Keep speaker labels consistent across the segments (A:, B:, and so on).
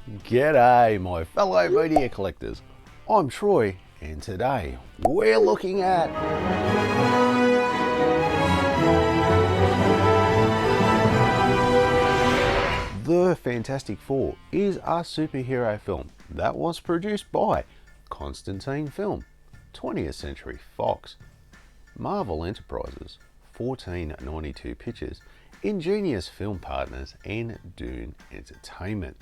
A: G'day my fellow media collectors, I'm Troy and today we're looking at The Fantastic Four is a superhero film that was produced by Constantin Film, 20th Century Fox, Marvel Enterprises, 1492 Pictures, Ingenious Film Partners and Dune Entertainment.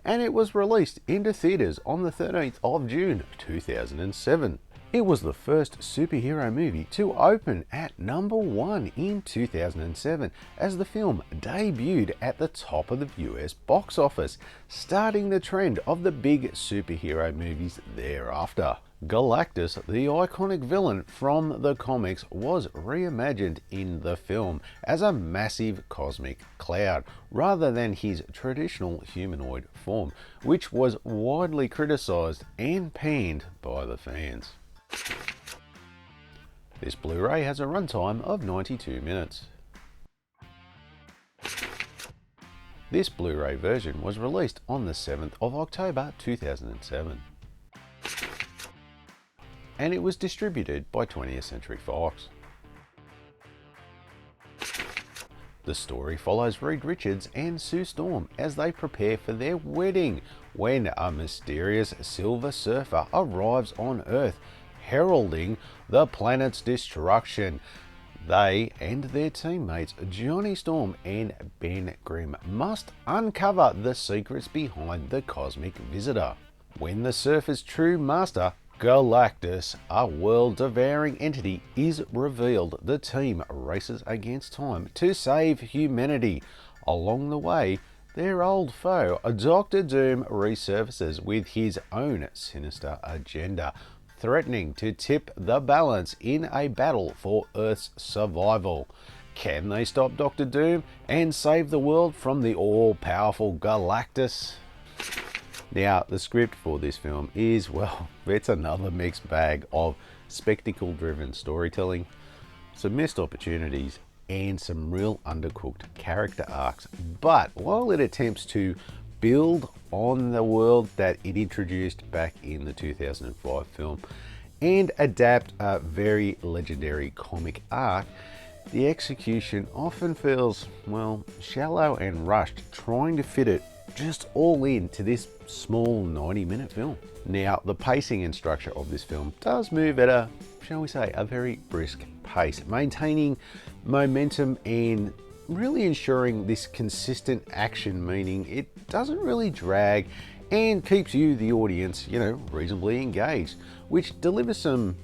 A: And it was released into theatres on the 13th of June 2007. It was the first superhero movie to open at #1 in 2007 as the film debuted at the top of the US box office, starting the trend of the big superhero movies thereafter. Galactus, the iconic villain from the comics, was reimagined in the film as a massive cosmic cloud rather than his traditional humanoid form, which was widely criticised and panned by the fans. This Blu-ray has a runtime of 92 minutes. This Blu-ray version was released on the 7th of October 2007. And it was distributed by 20th Century Fox. The story follows Reed Richards and Sue Storm as they prepare for their wedding when a mysterious Silver Surfer arrives on Earth, heralding the planet's destruction. They and their teammates Johnny Storm and Ben Grimm must uncover the secrets behind the cosmic visitor. When the Surfer's true master, Galactus, a world-devouring entity, is revealed, the team races against time to save humanity. Along the way, their old foe, Dr. Doom, resurfaces with his own sinister agenda, threatening to tip the balance in a battle for Earth's survival. Can they stop Dr. Doom and save the world from the all-powerful Galactus? Now, the script for this film is, well, it's another mixed bag of spectacle-driven storytelling, some missed opportunities, and some real undercooked character arcs. But while it attempts to build on the world that it introduced back in the 2005 film and adapt a very legendary comic arc, the execution often feels, well, shallow and rushed, trying to fit it just all into this small 90-minute film. Now, the pacing and structure of this film does move at a, shall we say, a very brisk pace, maintaining momentum and really ensuring this consistent action, meaning it doesn't really drag and keeps you, the audience, reasonably engaged, which delivers some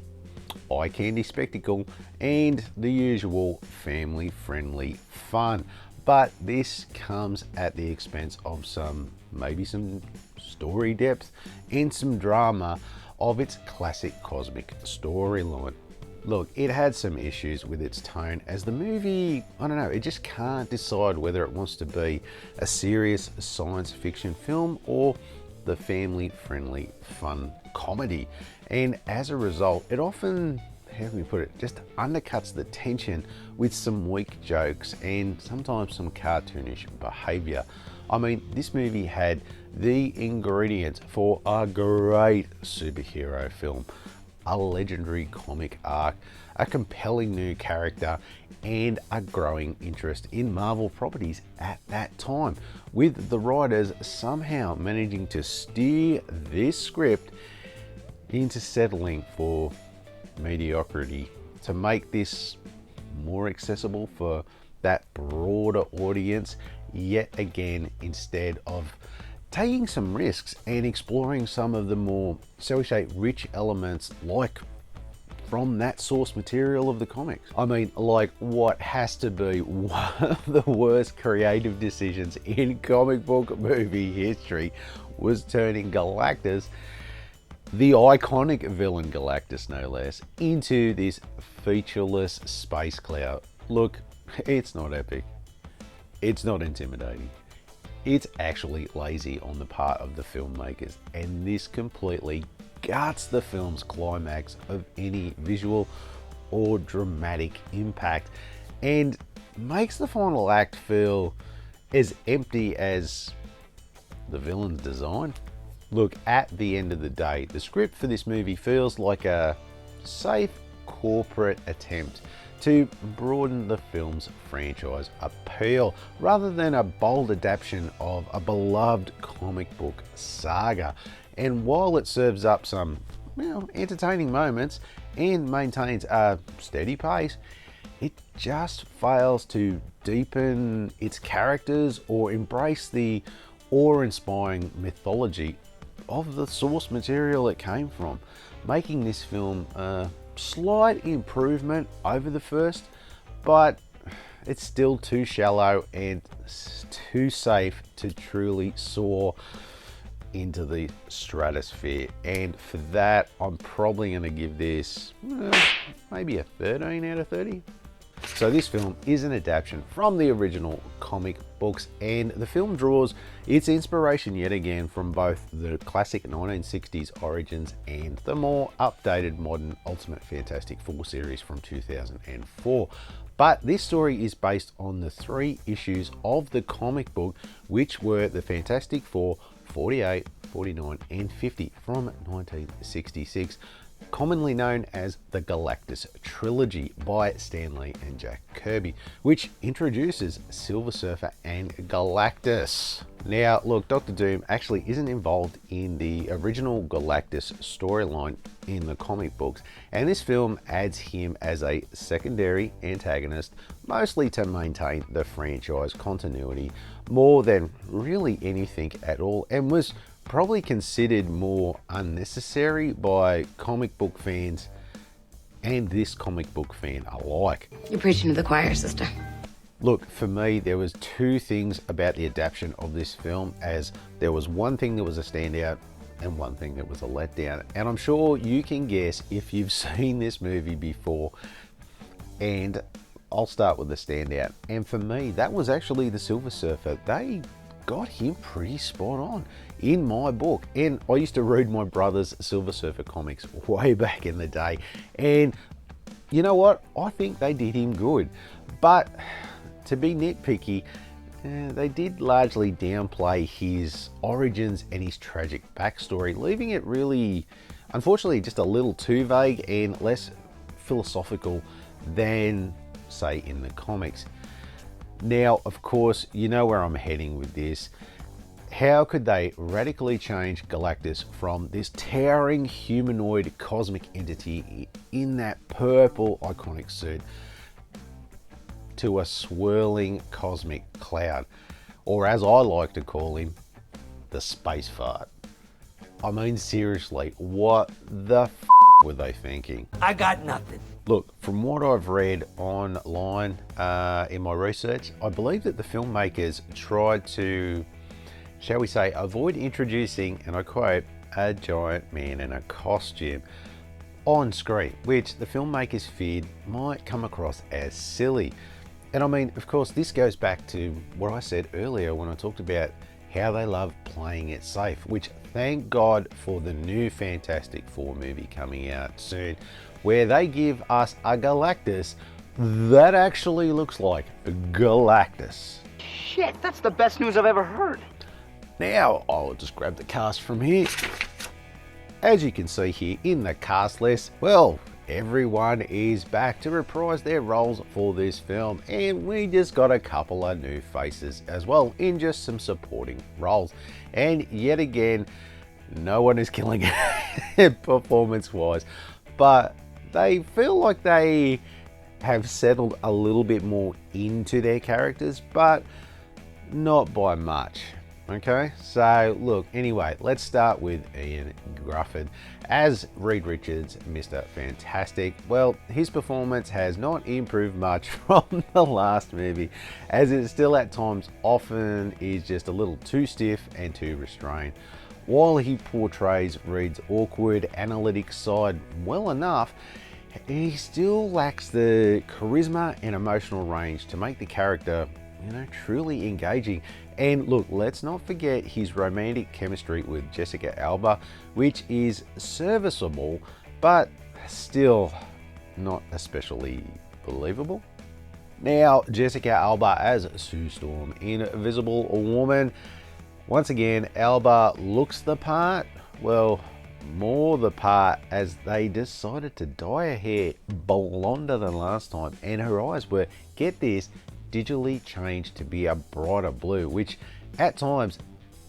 A: eye candy spectacle and the usual family-friendly fun. But this comes at the expense of maybe some story depth and some drama of its classic cosmic storyline. Look, it had some issues with its tone as the movie, I don't know, it just can't decide whether it wants to be a serious science fiction film or the family-friendly fun comedy. And as a result, it often, how can we put it, just undercuts the tension with some weak jokes and sometimes some cartoonish behavior. I mean, this movie had the ingredients for a great superhero film: a legendary comic arc, a compelling new character, and a growing interest in Marvel properties at that time, with the writers somehow managing to steer this script into settling for mediocrity to make this more accessible for that broader audience yet again, instead of taking some risks and exploring some of the more, shall we say, rich elements like from that source material of the comics. I mean, like what has to be one of the worst creative decisions in comic book movie history was turning Galactus, the iconic villain Galactus no less, into this featureless space cloud. Look, it's not epic. It's not intimidating. It's actually lazy on the part of the filmmakers, and this completely guts the film's climax of any visual or dramatic impact and makes the final act feel as empty as the villain's design? Look, at the end of the day, the script for this movie feels like a safe corporate attempt to broaden the film's franchise appeal rather than a bold adaptation of a beloved comic book saga. And while it serves up some entertaining moments and maintains a steady pace, it just fails to deepen its characters or embrace the awe-inspiring mythology of the source material it came from, making this film a slight improvement over the first, but it's still too shallow and too safe to truly soar into the stratosphere. And for that, I'm probably going to give this maybe a 13 out of 30. So this film is an adaptation from the original comic books, and the film draws its inspiration yet again from both the classic 1960s Origins and the more updated modern Ultimate Fantastic Four series from 2004. But this story is based on the 3 issues of the comic book, which were the Fantastic Four 48, 49 and 50 from 1966. Commonly known as the Galactus trilogy by Stan Lee and Jack Kirby, which introduces Silver Surfer and Galactus. Now, look, Dr. Doom actually isn't involved in the original Galactus storyline in the comic books, and this film adds him as a secondary antagonist, mostly to maintain the franchise continuity more than really anything at all, and was probably considered more unnecessary by comic book fans and this comic book fan alike.
B: You're preaching to the choir, sister.
A: Look, for me, there was 2 things about the adaptation of this film, as there was one thing that was a standout and one thing that was a letdown. And I'm sure you can guess if you've seen this movie before, and I'll start with the standout. And for me, that was actually the Silver Surfer. They got him pretty spot on in my book, and I used to read my brother's Silver Surfer comics way back in the day, and you know what, I think they did him good. But to be nitpicky, they did largely downplay his origins and his tragic backstory, leaving it really, unfortunately, just a little too vague and less philosophical than, say, in the comics. Now, of course, you know where I'm heading with this. How could they radically change Galactus from this towering humanoid cosmic entity in that purple iconic suit to a swirling cosmic cloud, or as I like to call him, the space fart? I mean, seriously, what the were they thinking?
C: I got nothing.
A: Look, from what I've read online in my research, I believe that the filmmakers tried to, shall we say, avoid introducing, and I quote, a giant man in a costume on screen, which the filmmakers feared might come across as silly. And I mean, of course, this goes back to what I said earlier when I talked about how they love playing it safe, which thank God for the new Fantastic Four movie coming out soon, where they give us a Galactus that actually looks like Galactus.
C: Shit, that's the best news I've ever heard.
A: Now, I'll just grab the cast from here. As you can see here in the cast list, well, everyone is back to reprise their roles for this film, and we just got a couple of new faces as well in just some supporting roles. And yet again, no one is killing it performance-wise, but they feel like they have settled a little bit more into their characters, but not by much. Okay, so look, anyway, let's start with Ian Grufford as Reed Richards, Mr. Fantastic. Well, his performance has not improved much from the last movie, as it still at times often is just a little too stiff and too restrained. While he portrays Reed's awkward, analytic side well enough, he still lacks the charisma and emotional range to make the character, truly engaging. And look, let's not forget his romantic chemistry with Jessica Alba, which is serviceable, but still not especially believable. Now, Jessica Alba as Sue Storm in Invisible Woman, Once again, Alba looks the part, well, more the part, as they decided to dye her hair blonder than last time, and her eyes were, get this, digitally changed to be a brighter blue, which at times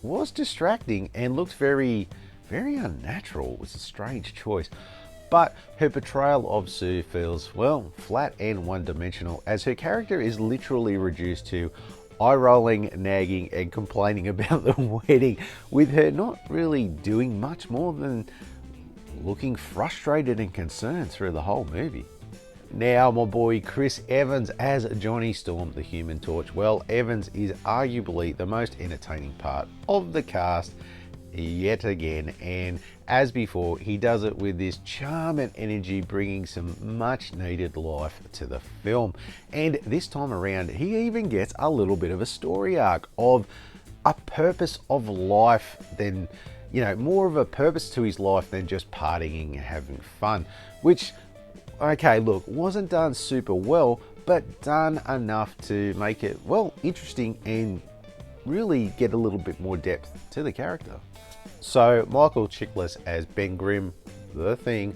A: was distracting and looked very unnatural. It was a strange choice. But her portrayal of Sue feels, well, flat and one-dimensional, as her character is literally reduced to eye-rolling, nagging, and complaining about the wedding, with her not really doing much more than looking frustrated and concerned through the whole movie. Now, my boy Chris Evans as Johnny Storm, the Human Torch. Well, Evans is arguably the most entertaining part of the cast yet again, and as before, he does it with this charm and energy, bringing some much needed life to the film. And this time around, he even gets a little bit of a story arc of a purpose of life, than, you know, more of a purpose to his life than just partying and having fun, which, okay, look, wasn't done super well, but done enough to make it, well, interesting and really get a little bit more depth to the character. So Michael Chiklis as Ben Grimm, the Thing.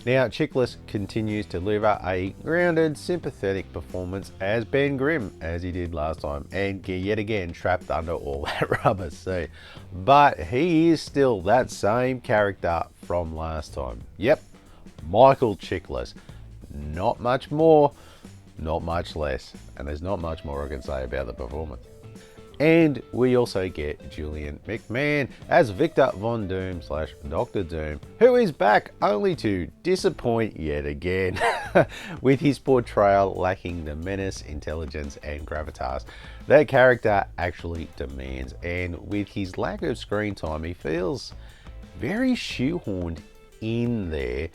A: Now Chiklis continues to deliver a grounded, sympathetic performance as Ben Grimm, as he did last time, and yet again trapped under all that rubber sea. But he is still that same character from last time. Yep, Michael Chiklis. Not much more, not much less, and there's not much more I can say about the performance. And we also get Julian McMahon as Victor Von Doom / Dr. Doom, who is back only to disappoint yet again, with his portrayal lacking the menace, intelligence, and gravitas that character actually demands. And with his lack of screen time, he feels very shoehorned in there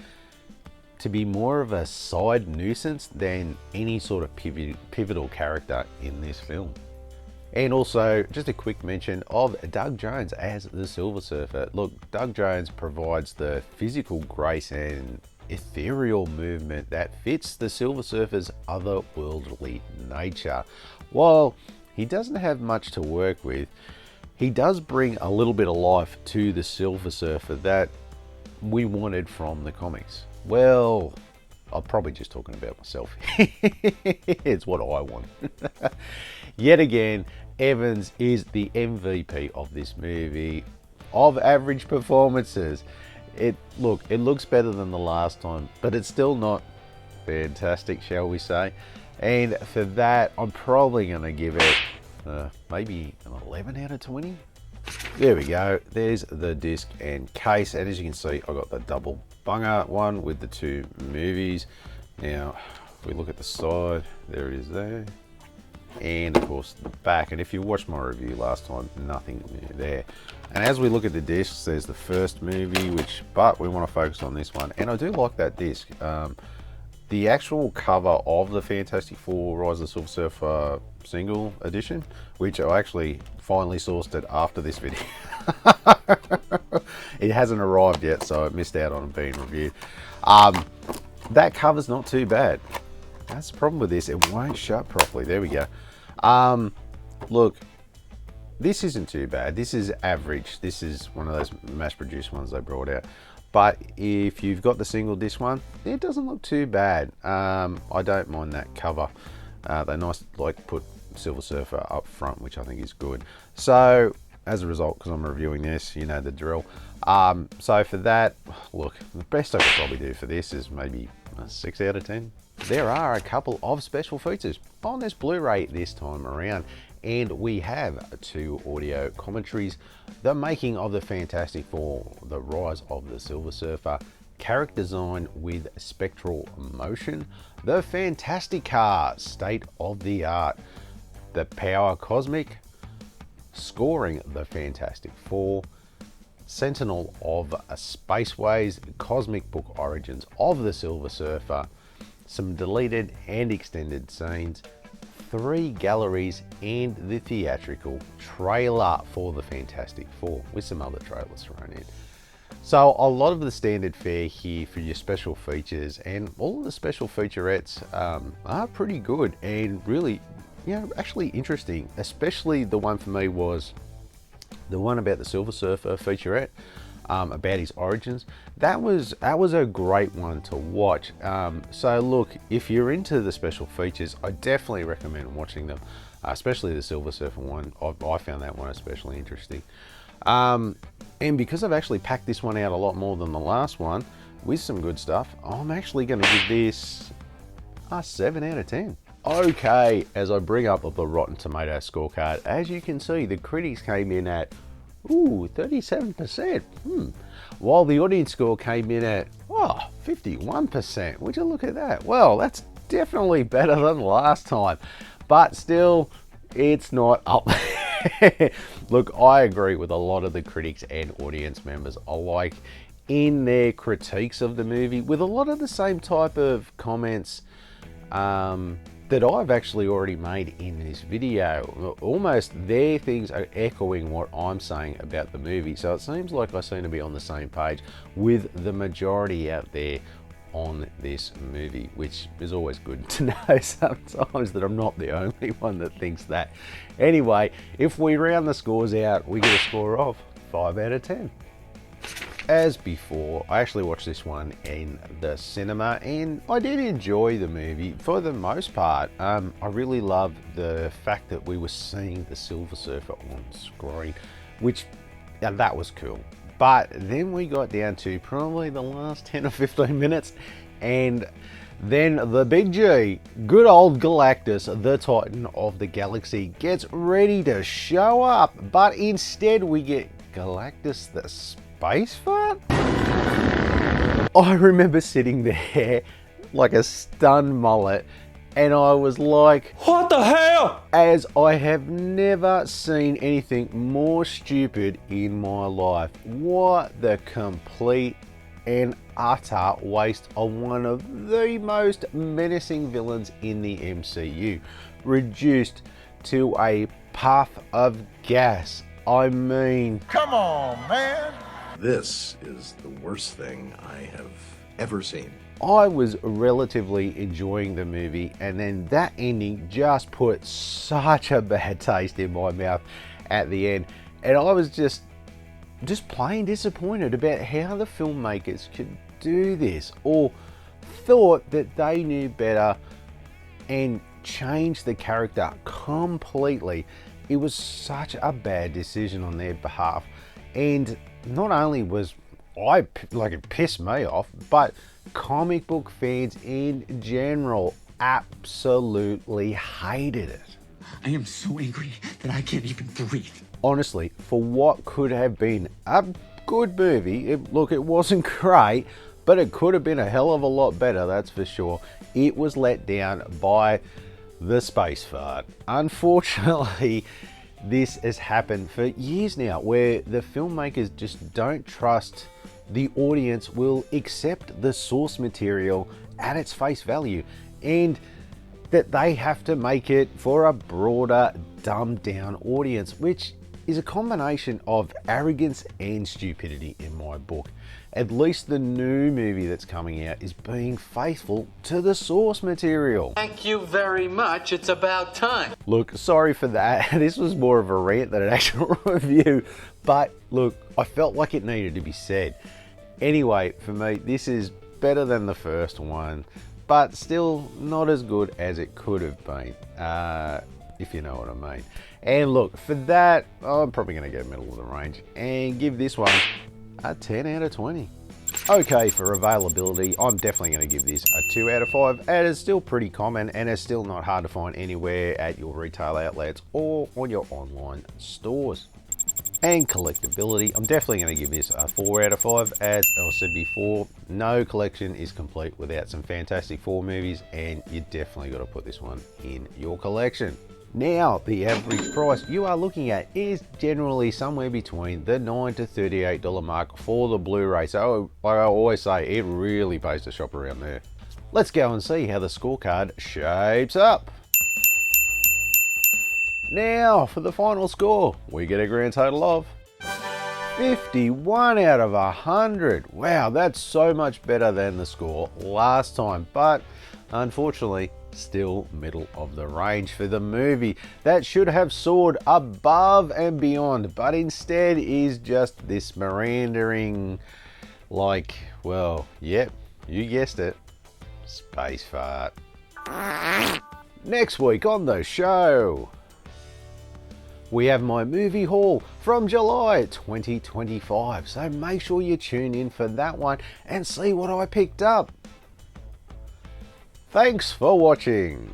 A: to be more of a side nuisance than any sort of pivotal character in this film. And also, just a quick mention of Doug Jones as the Silver Surfer. Look, Doug Jones provides the physical grace and ethereal movement that fits the Silver Surfer's otherworldly nature. While he doesn't have much to work with, he does bring a little bit of life to the Silver Surfer that we wanted from the comics. Well, I'm probably just talking about myself. It's what I want. Yet again, Evans is the MVP of this movie. Of average performances, it looks better than the last time, but it's still not fantastic, shall we say. And for that, I'm probably going to give it maybe an 11 out of 20. There we go. There's the disc and case, and as you can see, I got the double bunger one with the two movies. Now, if we look at the side, there it is there, and of course the back. And if you watched my review last time, nothing new there. And as we look at the discs, there's the first movie, but we want to focus on this one, and I do like that disc. The actual cover of the Fantastic Four Rise of the Silver Surfer single edition, which I actually finally sourced it after this video. It hasn't arrived yet, so I missed out on it being reviewed. That cover's not too bad. That's the problem with this, it won't shut properly. There we go. Look, this isn't too bad. This is average. This is one of those mass-produced ones they brought out. But if you've got the single disc one, it doesn't look too bad. I don't mind that cover. They nice, like, put Silver Surfer up front, which I think is good. So as a result, because I'm reviewing this, you know the drill. So for that, look, the best I could probably do for this is maybe a 6 out of 10. There are a couple of special features on this Blu-ray this time around, and we have 2 audio commentaries: the making of the Fantastic Four, the Rise of the Silver Surfer, character design with spectral motion, the Fantastic Car, state of the art, the Power Cosmic, scoring the Fantastic Four, Sentinel of Spaceways, cosmic book origins of the Silver Surfer, some deleted and extended scenes, 3 galleries, and the theatrical trailer for the Fantastic Four, with some other trailers thrown in. So a lot of the standard fare here for your special features, and all of the special featurettes are pretty good and really, you know, actually interesting. Especially the one for me was The one about the Silver Surfer featurette, about his origins, that was a great one to watch. So look, if you're into the special features, I definitely recommend watching them, especially the Silver Surfer one. I found that one especially interesting. And because I've actually packed this one out a lot more than the last one with some good stuff, I'm actually going to give this a 7 out of 10. Okay, as I bring up the Rotten Tomatoes scorecard, as you can see, the critics came in at 37%. While the audience score came in at 51%. Would you look at that? Well, that's definitely better than last time, but still, it's not up there. Look, I agree with a lot of the critics and audience members alike in their critiques of the movie, with a lot of the same type of comments that I've actually already made in this video. Almost their things are echoing what I'm saying about the movie. So it seems like I seem to be on the same page with the majority out there on this movie, which is always good to know sometimes that I'm not the only one that thinks that. Anyway, if we round the scores out, we get a score of 5 out of 10. As before, I actually watched this one in the cinema and I did enjoy the movie for the most part. I really loved the fact that we were seeing the Silver Surfer on screen, which that was cool. But then we got down to probably the last 10 or 15 minutes, and then the big G, good old Galactus, the Titan of the galaxy, gets ready to show up, but instead we get Galactus the space fart? I remember sitting there like a stunned mullet, and I was like, what the hell? As I have never seen anything more stupid in my life. What the complete and utter waste of one of the most menacing villains in the MCU, reduced to a puff of gas. I mean,
B: come on, man.
D: This is the worst thing I have ever seen.
A: I was relatively enjoying the movie, and then that ending just put such a bad taste in my mouth at the end, and I was just plain disappointed about how the filmmakers could do this, or thought that they knew better and changed the character completely. It was such a bad decision on their behalf, and not only was it pissed me off, but comic book fans in general absolutely hated it.
E: I am so angry that I can't even breathe.
A: Honestly, for what could have been a good movie, it wasn't great, but it could have been a hell of a lot better, that's for sure. It was let down by the space fart. Unfortunately, this has happened for years now, where the filmmakers just don't trust the audience will accept the source material at its face value, and that they have to make it for a broader, dumbed down audience, which is a combination of arrogance and stupidity in my book. At least the new movie that's coming out is being faithful to the source material.
F: Thank you very much. It's about time.
A: Look, sorry for that. This was more of a rant than an actual review, but look, I felt like it needed to be said. Anyway, for me, this is better than the first one, but still not as good as it could have been, if you know what I mean. And look, for that, I'm probably going to go middle of the range and give this one a 10 out of 20. Okay, for availability, I'm definitely going to give this a 2 out of 5. It is still pretty common and it's still not hard to find anywhere at your retail outlets or on your online stores. And collectability, I'm definitely going to give this a 4 out of 5. As I said before, no collection is complete without some Fantastic Four movies, and you definitely got to put this one in your collection. Now, the average price you are looking at is generally somewhere between the $9 to $38 mark for the Blu-ray. So, like I always say, it really pays to shop around there. Let's go and see how the scorecard shapes up. Now, for the final score, we get a grand total of 51 out of 100. Wow, that's so much better than the score last time, but unfortunately still middle of the range for the movie. That should have soared above and beyond, but instead is just this meandering, like, well, yep, you guessed it, space fart. Next week on the show, we have my movie haul from July 2025, so make sure you tune in for that one and see what I picked up. Thanks for watching.